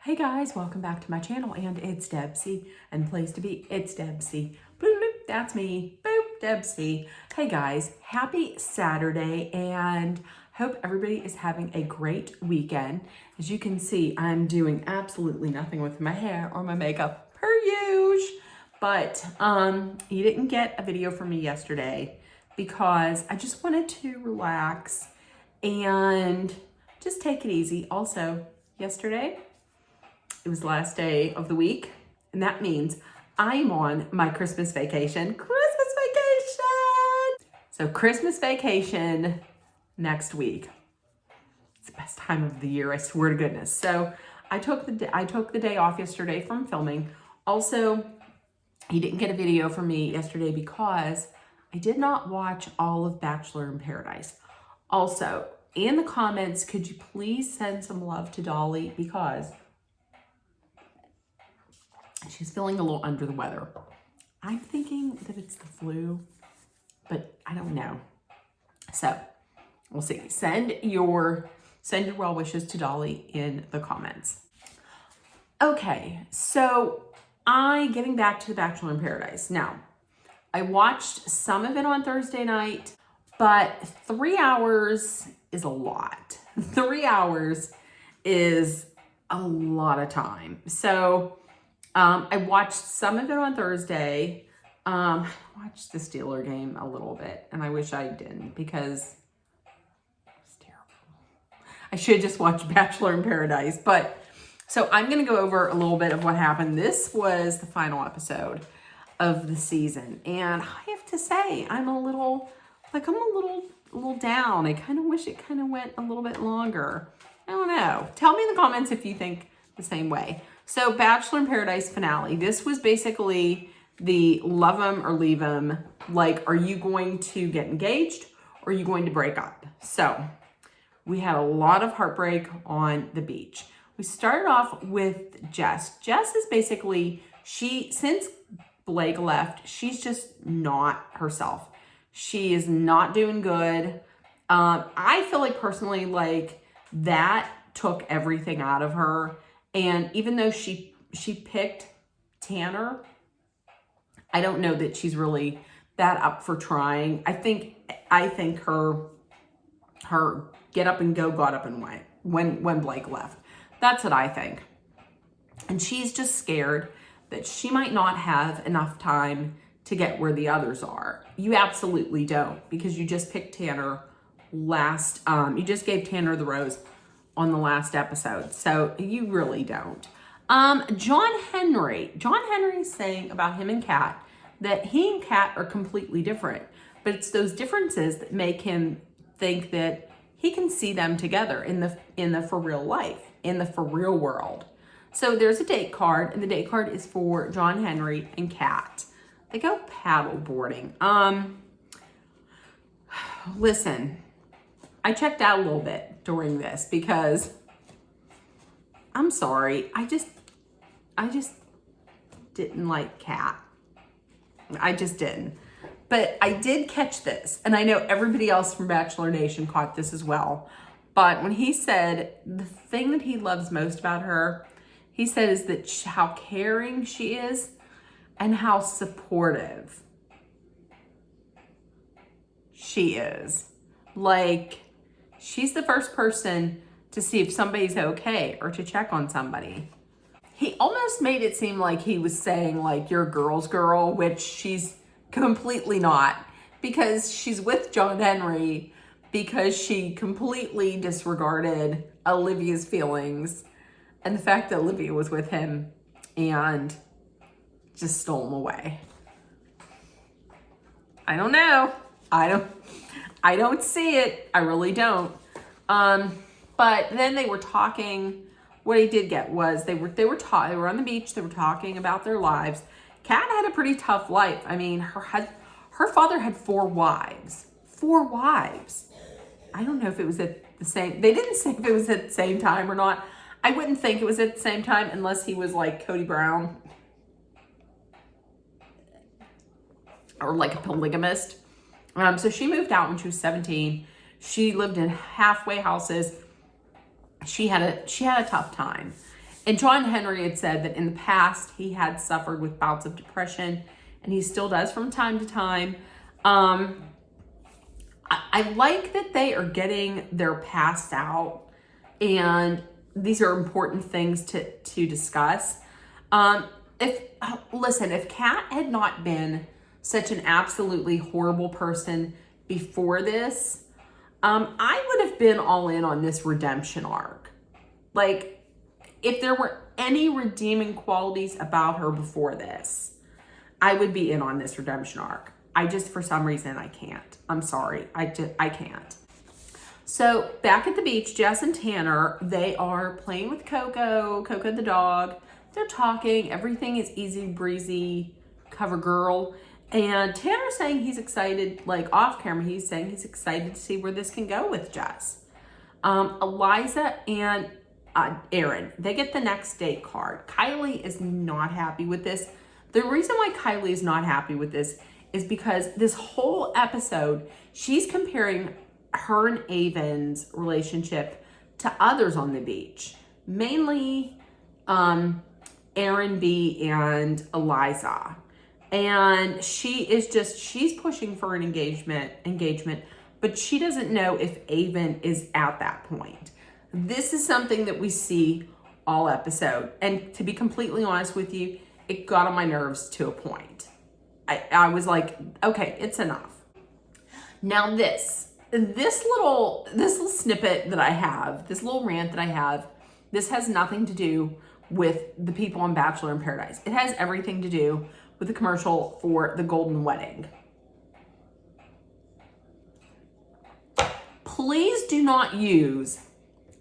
Hey guys, welcome back to my channel, and it's Debsy, and the place to be, it's Debsy. Boop, boop, that's me, boop, Debsy. Hey guys, happy Saturday, and hope everybody is having a great weekend. As you can see, I'm doing absolutely nothing with my hair or my makeup per usual, but you didn't get a video from me yesterday because I just wanted to relax and just take it easy. Also, yesterday, it was the last day of the week, and that means I'm on my Christmas vacation. So Christmas vacation next week. It's the best time of the year, I swear to goodness. So I took the day off yesterday from filming. Also, you didn't get a video from me yesterday because I did not watch all of Bachelor in Paradise. Also, in the comments, could you please send some love to Dolly because she's feeling a little under the weather. I'm thinking that it's the flu, but I don't know. So we'll see. Send your well wishes to Dolly in the comments. Okay, so getting back to the Bachelor in Paradise. Now, I watched some of it on Thursday night, but 3 hours is a lot. 3 hours is a lot of time. So I watched some of it on Thursday. I watched the Steeler game a little bit, and I wish I didn't because it was terrible. I should just watch Bachelor in Paradise. But so I'm going to go over a little bit of what happened. This was the final episode of the season, and I have to say I'm a little down. I kind of wish it kind of went a little bit longer. I don't know. Tell me in the comments if you think the same way. So Bachelor in Paradise finale. This was basically the love 'em or leave 'em. Like, are you going to get engaged or are you going to break up? So we had a lot of heartbreak on the beach. We started off with Jess. Jess is basically, since Blake left, she's just not herself. She is not doing good. I feel like personally, like that took everything out of her. And even though she picked Tanner, I don't know that she's really that up for trying. I think her get up and go got up and went when Blake left. That's what I think. And she's just scared that she might not have enough time to get where the others are. You absolutely don't, because you just picked Tanner you just gave Tanner the rose on the last episode. So you really don't. John Henry's saying about him and Kat that he and Kat are completely different, but it's those differences that make him think that he can see them together in the for real life, in the for real world. So there's a date card, and the date card is for John Henry and Kat. They go paddle boarding. Listen, I checked out a little bit during this because I'm sorry. I just didn't like Kat. I just didn't. But I did catch this, and I know everybody else from Bachelor Nation caught this as well. But when he said the thing that he loves most about her, he said is that how caring she is and how supportive she is. Like, she's the first person to see if somebody's okay or to check on somebody. He almost made it seem like he was saying, like, you're a girl's girl, which she's completely not, because she's with John Henry because she completely disregarded Olivia's feelings and the fact that Olivia was with him and just stole him away. I don't know. I don't see it. I really don't. But then they were talking. What he did get was they were on the beach. They were talking about their lives. Kat had a pretty tough life. I mean, her father had 4 wives. 4 wives. I don't know if it was at the same. They didn't say if it was at the same time or not. I wouldn't think it was at the same time unless he was like Cody Brown or like a polygamist. So she moved out when she was 17. She lived in halfway houses. She had a tough time. And John Henry had said that in the past he had suffered with bouts of depression, and he still does from time to time. I like that they are getting their past out, and these are important things to discuss. If Kat had not been such an absolutely horrible person before this, I would have been all in on this redemption arc. Like, if there were any redeeming qualities about her before this, I would be in on this redemption arc. I just, for some reason, I can't. I'm sorry. I can't. So back at the beach, Jess and Tanner, they are playing with Coco the dog. They're talking. Everything is easy breezy, cover girl. And Tanner's saying he's excited, like off camera, he's saying he's excited to see where this can go with Jess. Eliza and Aaron, they get the next date card. Kylie is not happy with this. The reason why Kylie is not happy with this is because this whole episode, she's comparing her and Avon's relationship to others on the beach. Mainly Aaron B and Eliza. And she's pushing for an engagement, but she doesn't know if Avon is at that point. This is something that we see all episode. And to be completely honest with you, it got on my nerves to a point. I was like, okay, it's enough. Now this little snippet that I have, this little rant that I have, this has nothing to do with the people on Bachelor in Paradise. It has everything to do with the commercial for the Golden Wedding. Please do not use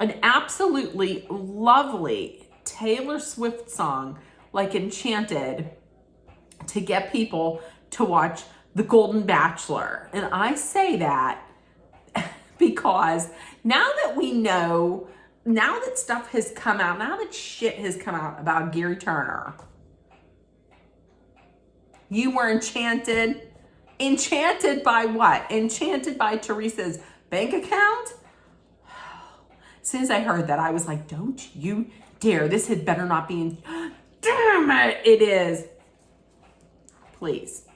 an absolutely lovely Taylor Swift song like Enchanted to get people to watch The Golden Bachelor. And I say that because now that we know, now that stuff has come out, now that shit has come out about Gary Turner, you were enchanted. Enchanted by what? Enchanted by Teresa's bank account? As soon as I heard that, I was like, don't you dare. This had better not be in. Damn it, it is. Please,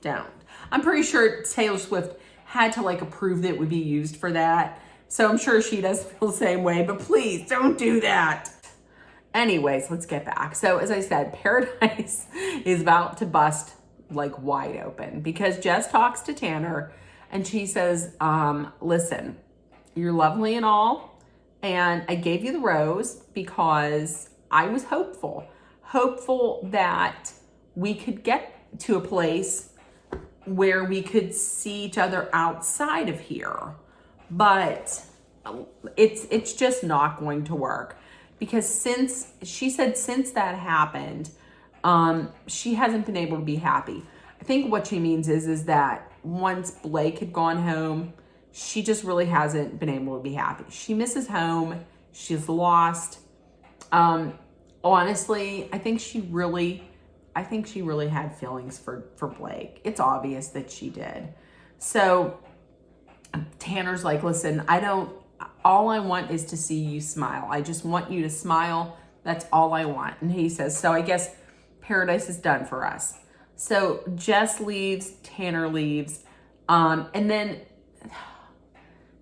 don't. I'm pretty sure Taylor Swift had to like approve that it would be used for that. So I'm sure she does feel the same way, but please don't do that. Anyways, let's get back. So as I said, Paradise is about to bust like wide open because Jess talks to Tanner and she says, listen, you're lovely and all, and I gave you the rose because I was hopeful that we could get to a place where we could see each other outside of here. But it's just not going to work because since that happened, she hasn't been able to be happy. I think what she means is that once Blake had gone home, she just really hasn't been able to be happy. She misses home. She's lost. Honestly, I think she really had feelings for Blake. It's obvious that she did. So Tanner's like, listen, all I want is to see you smile. I just want you to smile. That's all I want. And he says, so I guess Paradise is done for us. So Jess leaves, Tanner leaves. And then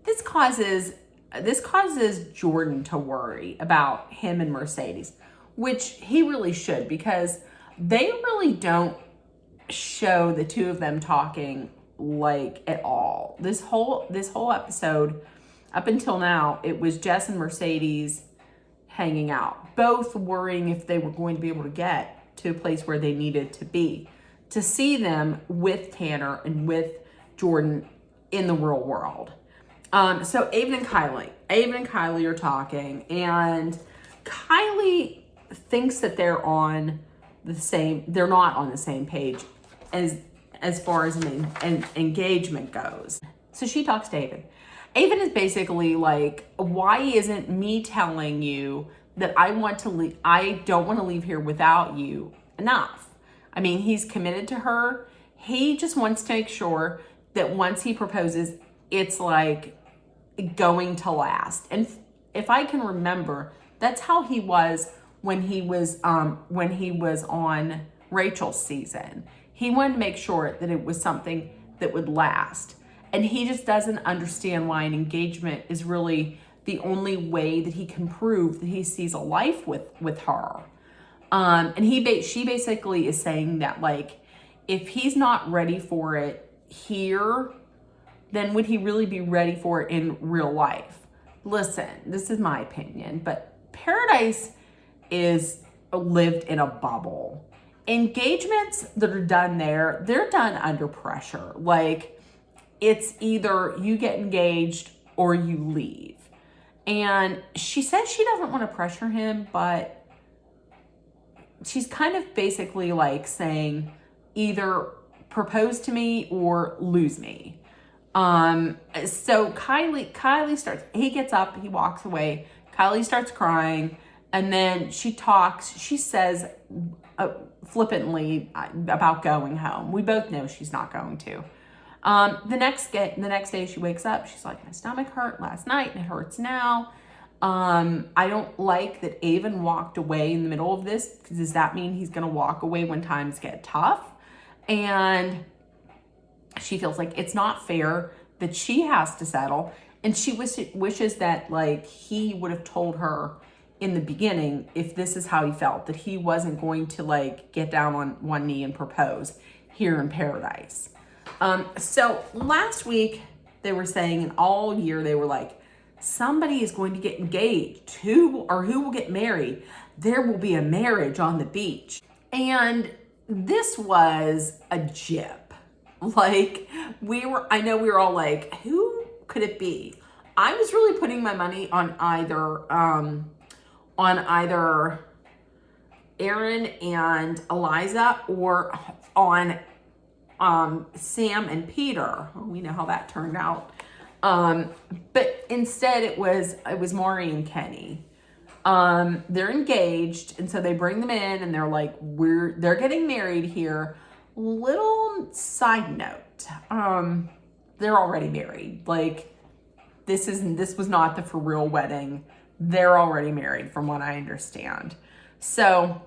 this causes Jordan to worry about him and Mercedes, which he really should, because they really don't show the two of them talking like at all. This whole episode, up until now, it was Jess and Mercedes hanging out, both worrying if they were going to be able to get to a place where they needed to be. To see them with Tanner and with Jordan in the real world. So Avon and Kylie are talking, and Kylie thinks that they're not on the same page as far as an engagement goes. So she talks to Avon. Avon is basically like, why isn't me telling you that I don't want to leave here without you enough? I mean, he's committed to her. He just wants to make sure that once he proposes, it's like going to last. And if I can remember, that's how he was when he was on Rachel's season. He wanted to make sure that it was something that would last. And he just doesn't understand why an engagement is really the only way that he can prove that he sees a life with her. And she basically is saying that, like, if he's not ready for it here, then would he really be ready for it in real life? Listen, this is my opinion, but Paradise is lived in a bubble. Engagements that are done there, they're done under pressure. Like, it's either you get engaged or you leave. And she says she doesn't want to pressure him, but she's kind of basically like saying either propose to me or lose me. So Kylie starts, he gets up, he walks away. Kylie starts crying, and then she says flippantly about going home. We both know she's not going to. The next day she wakes up, she's like, my stomach hurt last night and it hurts now. I don't like that Avon walked away in the middle of this. Does that mean he's going to walk away when times get tough? And she feels like it's not fair that she has to settle. And she wishes that, like, he would have told her in the beginning, if this is how he felt, that he wasn't going to, like, get down on one knee and propose here in Paradise. So last week they were saying, and all year they were like, somebody is going to get engaged. Who will get married? There will be a marriage on the beach. And this was a jip. Like, I know we were all like, who could it be? I was really putting my money on either Aaron and Eliza, or on Sam and Peter. Well, we know how that turned out. But instead it was Maury and Kenny. They're engaged, and so they bring them in and they're like, they're getting married here. Little side note, they're already married. Like, this was not the for real wedding. They're already married from what I understand. So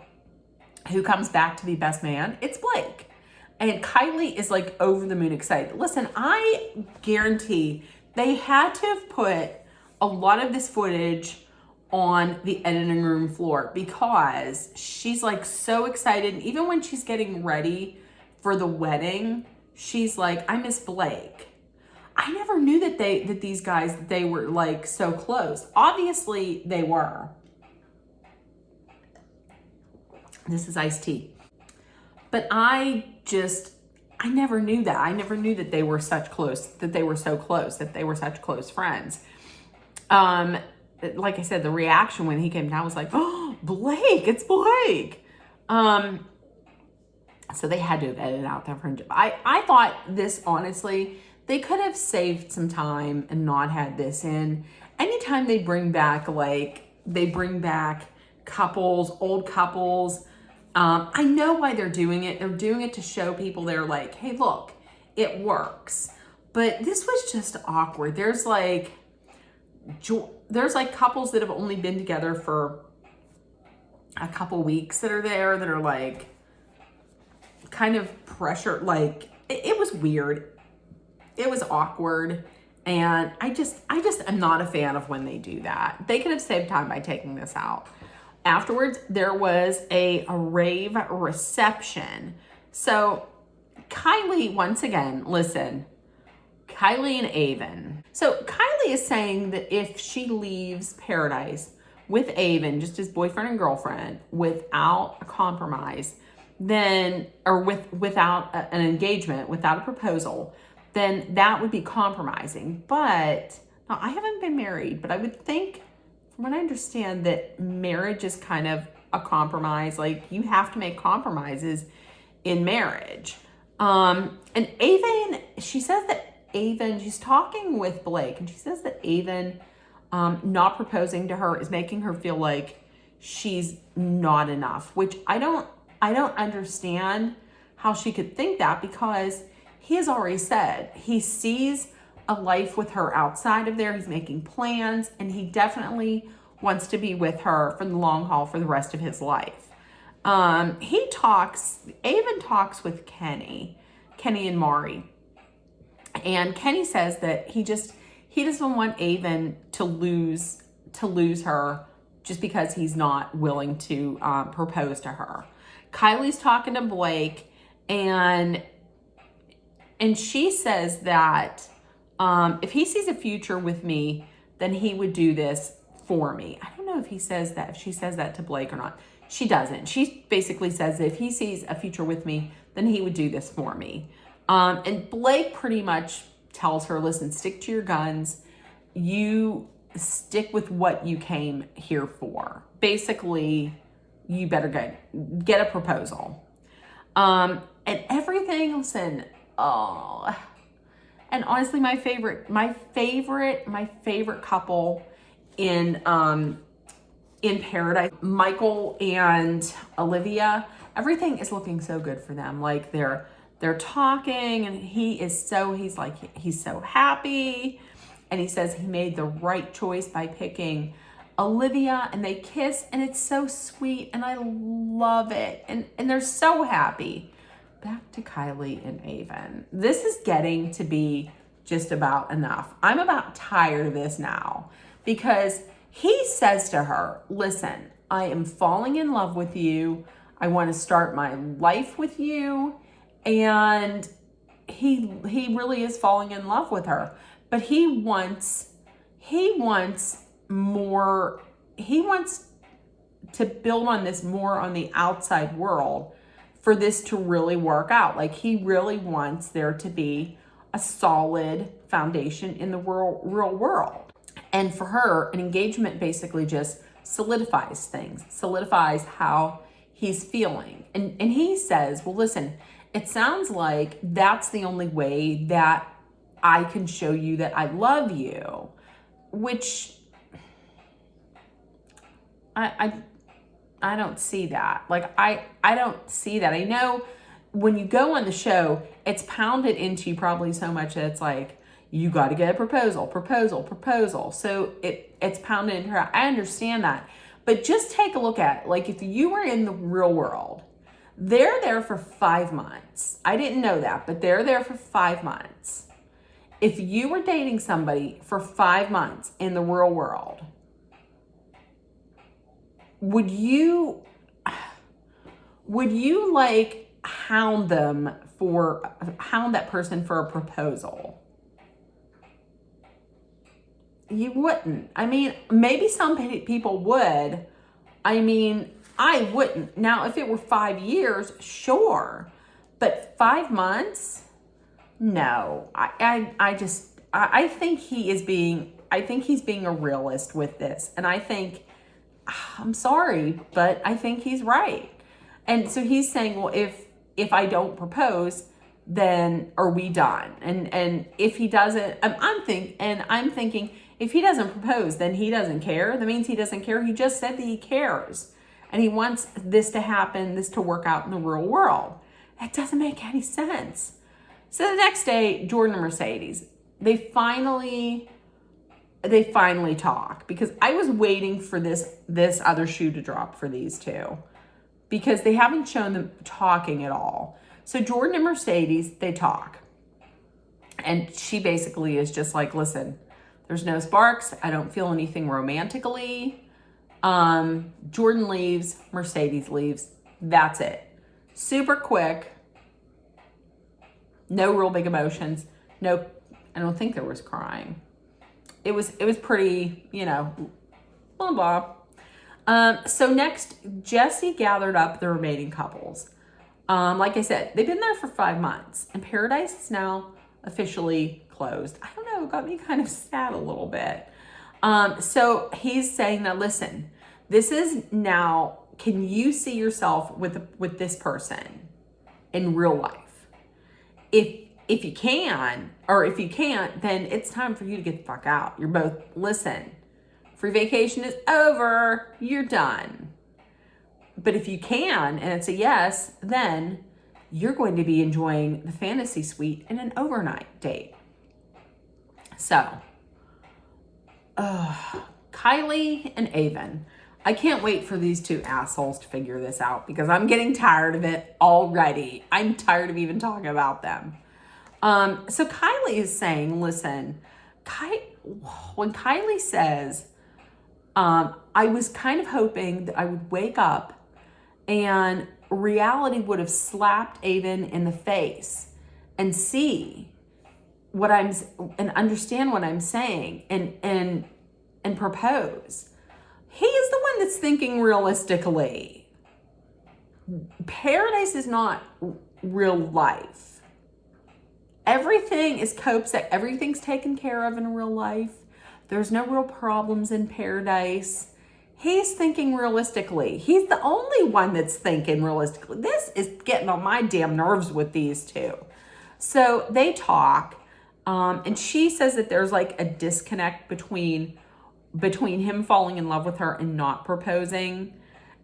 who comes back to be best man? It's Blake. And Kylie is like over the moon excited. Listen, I guarantee they had to have put a lot of this footage on the editing room floor, because she's like so excited. And even when she's getting ready for the wedding, she's like, I miss Blake. I never knew that these guys, they were like so close. Obviously they were. This is iced tea. But I never knew that. I never knew that they were so close, that they were such close friends. Like I said, the reaction when he came down was like, oh, Blake, it's Blake. So they had to have edited out that friendship. I thought this, honestly, they could have saved some time and not had this in. Anytime they bring back couples, old couples, I know why they're doing it. They're doing it to show people, they're like, hey, look, it works. But this was just awkward. There's like couples that have only been together for a couple weeks that are there, that are like kind of pressure. Like, it was weird. It was awkward. And I just am not a fan of when they do that. They could have saved time by taking this out. Afterwards, there was a rave reception. So Kylie, once again, listen, Kylie and Avon. So Kylie is saying that if she leaves Paradise with Avon, just as boyfriend and girlfriend, without a compromise, then, or without an engagement, without a proposal, then that would be compromising. But now, I haven't been married, but I would think, from what I understand, that marriage is kind of a compromise. Like, you have to make compromises in marriage. And Avon, she says that she's talking with Blake, and she says that Avon not proposing to her is making her feel like she's not enough, which I don't understand how she could think that, because he has already said he sees a life with her outside of there. He's making plans, and he definitely wants to be with her for the long haul for the rest of his life. Avon talks with Kenny and Mari. And Kenny says that he doesn't want Avon to lose her just because he's not willing to propose to her. Kylie's talking to Blake, and she says that if he sees a future with me, then he would do this for me. I don't know if she says that to Blake or not. She doesn't. She basically says that if he sees a future with me, then he would do this for me. And Blake pretty much tells her, listen, stick to your guns. You stick with what you came here for. Basically, you better get a proposal. And everything, listen, oh, and honestly, my favorite couple in Paradise, Michael and Olivia, everything is looking so good for them. Like they're talking, and he's so happy, and he says he made the right choice by picking Olivia, and they kiss, and it's so sweet, and I love it, and they're so happy. Back to Kylie and Avon. This is getting to be just about enough. I'm about tired of this now, because he says to her, listen, I am falling in love with you. I want to start my life with you. And he really is falling in love with her, but he wants more. He wants to build on this more on the outside world for this to really work out. Like he really wants there to be a solid foundation in the real world. And for her, an engagement basically just solidifies things, solidifies how he's feeling. And he says, well, listen, it sounds like that's the only way that I can show you that I love you, which I don't see that. Like, I don't see that. I know when you go on the show, it's pounded into you probably so much that it's like, you got to get a proposal. So it's pounded into her. I understand that. But just take a look at it. Like, if you were in the real world, they're there for 5 months. I didn't know that, but they're there for 5 months. If you were dating somebody for 5 months in the real world, would you like hound that person for a proposal? You wouldn't. I mean, maybe some people would. I mean, I wouldn't. Now, if it were 5 years, sure. But 5 months? No. I think he's being a realist with this. And I think, I'm sorry, but I think he's right. And so he's saying, well, if I don't propose, then are we done? And if he doesn't, I'm thinking, if he doesn't propose, then he doesn't care. That means he doesn't care. He just said that he cares. And he wants this to happen, this to work out in the real world. It doesn't make any sense. So the next day, Jordan and Mercedes, they finally talk, because I was waiting for this other shoe to drop for these two, because they haven't shown them talking at all. So Jordan and Mercedes, they talk. And she basically is just like, listen, there's no sparks. I don't feel anything romantically. Jordan leaves, Mercedes leaves. That's it. Super quick. No real big emotions. No, I don't think there was crying. It was pretty, blah, blah. So next, Jesse gathered up the remaining couples. Like I said, they've been there for 5 months, and Paradise is now officially closed. I don't know, it got me kind of sad a little bit. So he's saying that, listen, this is now, can you see yourself with this person in real life? If you can, or if you can't, then it's time for you to get the fuck out. You're both, listen, free vacation is over, you're done. But if you can, and it's a yes, then you're going to be enjoying the fantasy suite in an overnight date. So, Kylie and Avon. I can't wait for these two assholes to figure this out because I'm getting tired of it already. I'm tired of even talking about them. So Kylie is saying, listen, when Kylie says, I was kind of hoping that I would wake up and reality would have slapped Avon in the face and see what and understand what I'm saying and propose. He is the one that's thinking realistically. Paradise is not real life. Everything is copacetic. Everything's taken care of in real life. There's no real problems in paradise. He's thinking realistically. He's the only one that's thinking realistically. This is getting on my damn nerves with these two. So they talk, and she says that there's like a disconnect between him falling in love with her and not proposing.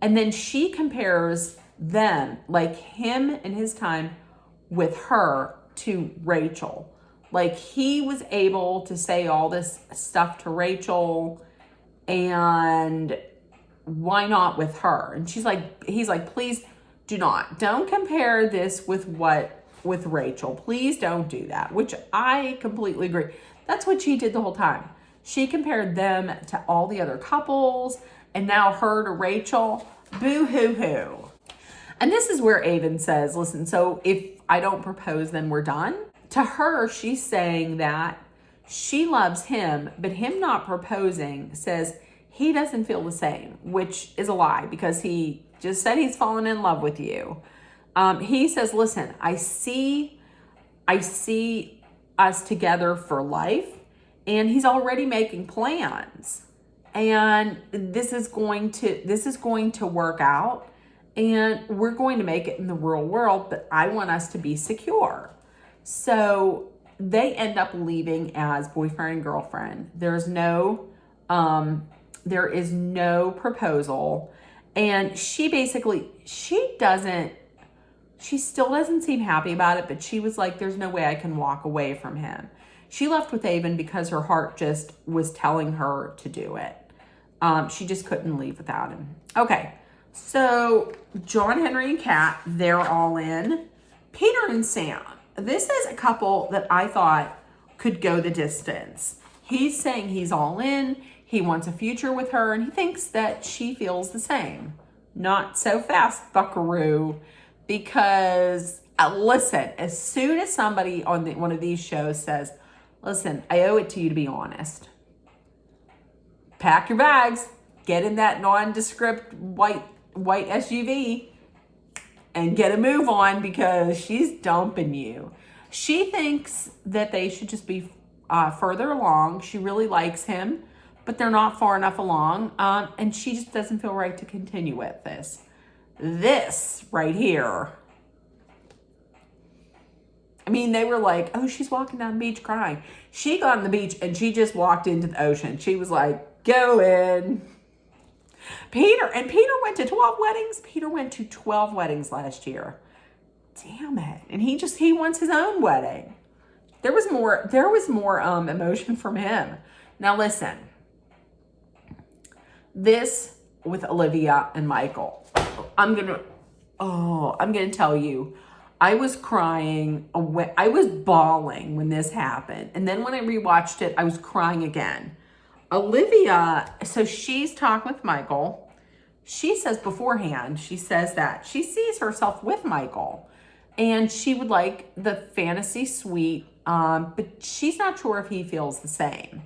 And then she compares them, like him and his time with her, to Rachel. Like he was able to say all this stuff to Rachel, and why not with her? And he's like, please don't compare this with Rachel. Please don't do that, which I completely agree. That's what she did the whole time. She compared them to all the other couples and now her to Rachel. Boo hoo hoo. And this is where Avon says, listen, so if I don't propose, then we're done. To her, she's saying that she loves him, but him not proposing says he doesn't feel the same, which is a lie because he just said he's fallen in love with you. He says, listen, I see us together for life, and he's already making plans, and this is going to work out, and we're going to make it in the real world, but I want us to be secure. So they end up leaving as boyfriend and girlfriend. There is no proposal. And she still doesn't seem happy about it, but she was like, there's no way I can walk away from him. She left with Avon because her heart just was telling her to do it. She just couldn't leave without him. Okay, so John Henry and Kat, they're all in. Peter and Sam. This is a couple that I thought could go the distance. He's saying he's all in. He wants a future with her, and he thinks that she feels the same. Not so fast, buckaroo, because listen, as soon as somebody on one of these shows says, listen, I owe it to you to be honest. Pack your bags, get in that nondescript white SUV, and get a move on because she's dumping you. She thinks that they should just be further along. She really likes him, but they're not far enough along. And she just doesn't feel right to continue with this. This right here. I mean, they were like, oh, she's walking down the beach crying. She got on the beach and she just walked into the ocean. She was like, go in. Peter went to 12 weddings. Peter went to 12 weddings last year. Damn it. And he wants his own wedding. There was more emotion from him. Now listen, this with Olivia and Michael, I'm gonna tell you, I was crying, I was bawling when this happened. And then when I rewatched it, I was crying again. Olivia, so she's talking with Michael. She says beforehand, she says that she sees herself with Michael and she would like the fantasy suite, but she's not sure if he feels the same.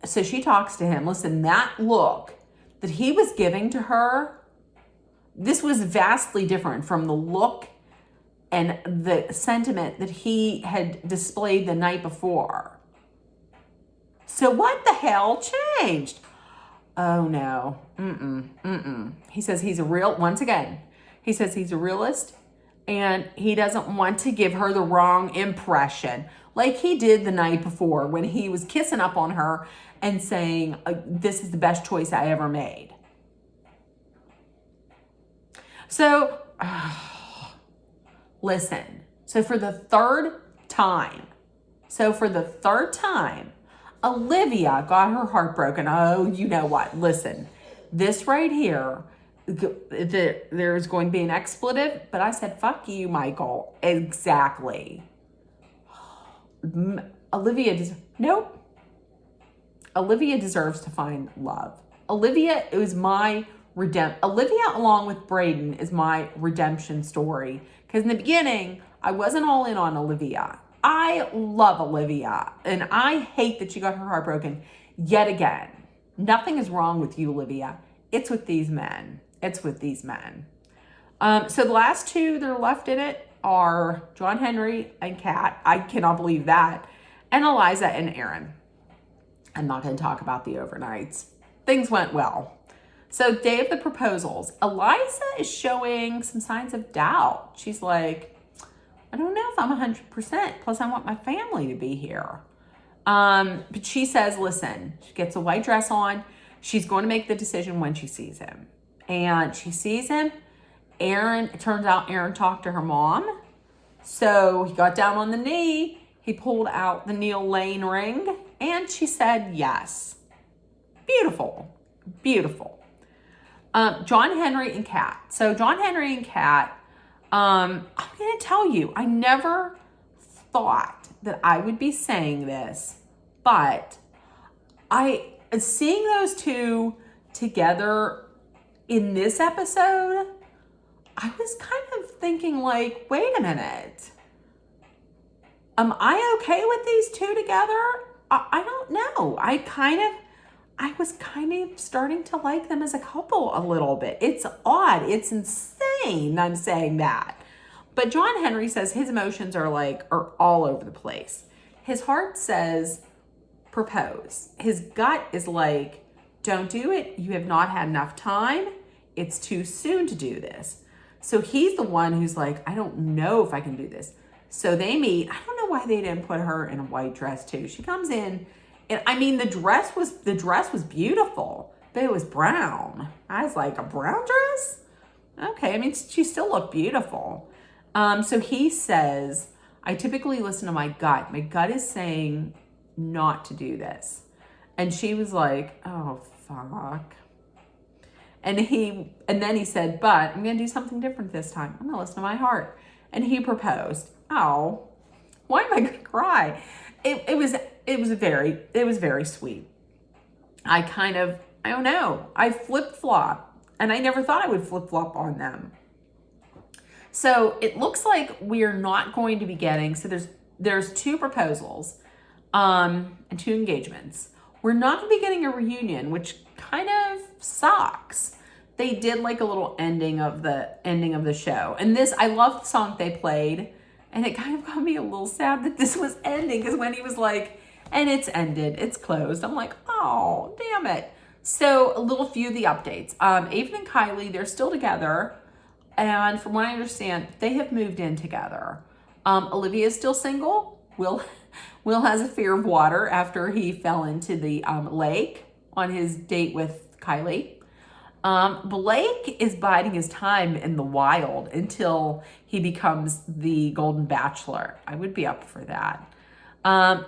So she talks to him. Listen, that look that he was giving to her, this was vastly different from the look and the sentiment that he had displayed the night before. So what the hell changed? Oh no, He says he says he's a realist and he doesn't want to give her the wrong impression like he did the night before when he was kissing up on her and saying, this is the best choice I ever made. So, listen, so for the third time, Olivia got her heart broken. Oh, you know what? Listen, this right here, there's going to be an expletive, but I said, fuck you, Michael. Exactly. Olivia nope. Olivia deserves to find love. Olivia is my Olivia, along with Braden, is my redemption story. Because in the beginning, I wasn't all in on Olivia. I love Olivia, and I hate that she got her heart broken yet again. Nothing is wrong with you, Olivia. It's with these men. It's with these men. So the last two that are left in it are John Henry and Kat. I cannot believe that. And Eliza and Aaron. I'm not going to talk about the overnights. Things went well. So day of the proposals, Eliza is showing some signs of doubt. She's like, I don't know if I'm 100%. Plus, I want my family to be here. But she says, listen, she gets a white dress on. She's going to make the decision when she sees him. And she sees him. It turns out Aaron talked to her mom. So he got down on the knee. He pulled out the Neil Lane ring. And she said yes. Beautiful. Beautiful. John Henry and Kat. So John Henry and Kat, I'm going to tell you, I never thought that I would be saying this, but seeing those two together in this episode, I was kind of thinking like, wait a minute. Am I okay with these two together? I don't know. I was kind of starting to like them as a couple a little bit. It's odd. It's insane I'm saying that. But John Henry says his emotions are all over the place. His heart says propose. His gut is like, don't do it. You have not had enough time. It's too soon to do this. So he's the one who's like, I don't know if I can do this. So they meet. I don't know why they didn't put her in a white dress too. She comes in. And I mean, the dress was beautiful, but it was brown. I was like, a brown dress? Okay, I mean, she still looked beautiful. So he says, I typically listen to my gut. My gut is saying not to do this. And she was like, oh, fuck. And then he said, but I'm going to do something different this time. I'm going to listen to my heart. And he proposed. Oh, why am I going to cry? It was very sweet. I don't know. I flip-flop, and I never thought I would flip-flop on them. So it looks like we're not going to be getting, so there's two proposals, and two engagements. We're not going to be getting a reunion, which kind of sucks. They did like a little ending of the show. And I love the song they played. And it kind of got me a little sad that this was ending, because when he was like, and it's ended, it's closed, I'm like, oh, damn it. So a little few of the updates. Avon and Kylie, they're still together. And from what I understand, they have moved in together. Olivia is still single. Will has a fear of water after he fell into the lake on his date with Kylie. Blake is biding his time in the wild until he becomes the Golden Bachelor. I would be up for that.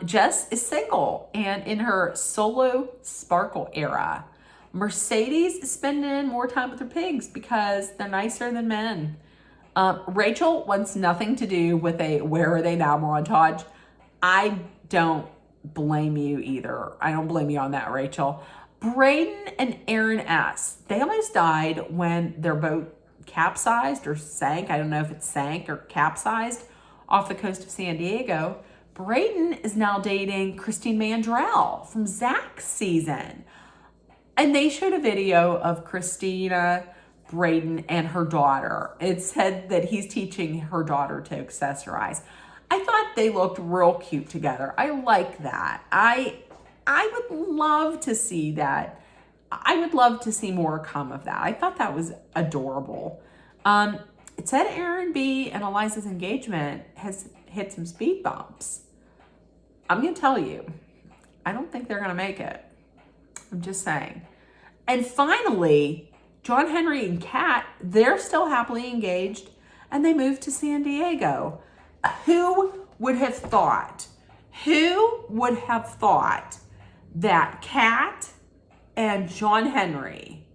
Jess is single and in her solo sparkle era. Mercedes is spending more time with her pigs because they're nicer than men. Rachel wants nothing to do with a where are they now montage. I don't blame you either. I don't blame you on that, Rachel. Braden and Aaron S. They almost died when their boat capsized or sank. I don't know if it sank or capsized off the coast of San Diego. Braden is now dating Christine Mandrell from Zach's season. And they showed a video of Christina, Braden, and her daughter. It said that he's teaching her daughter to accessorize. I thought they looked real cute together. I like that. I would love to see that. I would love to see more come of that. I thought that was adorable. It said Aaron B. and Eliza's engagement has hit some speed bumps. I'm going to tell you, I don't think they're going to make it. I'm just saying. And finally, John Henry and Kat, they're still happily engaged, and they moved to San Diego. Who would have thought? Who would have thought that Kat and John Henry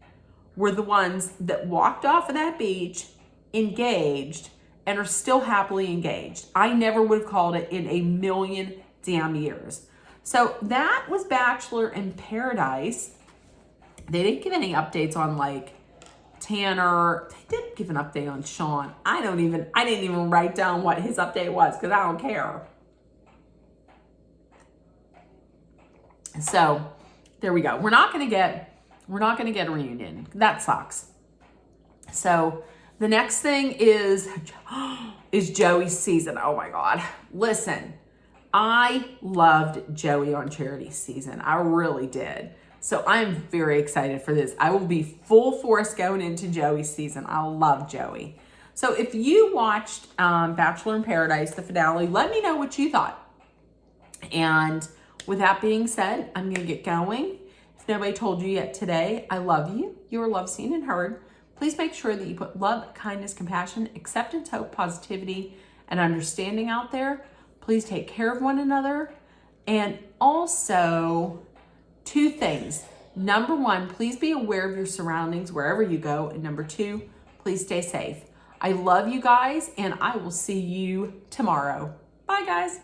were the ones that walked off of that beach, engaged, and are still happily engaged. I never would have called it in a million damn years. So that was Bachelor in Paradise. They didn't give any updates on like Tanner. They did give an update on Sean. I didn't even write down what his update was because I don't care. So there we go. We're not gonna get a reunion. That sucks. So the next thing is Joey's season. Oh my God. Listen, I loved Joey on Charity's season. I really did. So I'm very excited for this. I will be full force going into Joey's season. I love Joey. So if you watched Bachelor in Paradise, the finale, let me know what you thought. And with that being said, I'm going to get going. If nobody told you yet today, I love you. You are loved, seen, and heard. Please make sure that you put love, kindness, compassion, acceptance, hope, positivity, and understanding out there. Please take care of one another. And also, 2 things. Number 1, please be aware of your surroundings wherever you go. And number 2, please stay safe. I love you guys, and I will see you tomorrow. Bye, guys.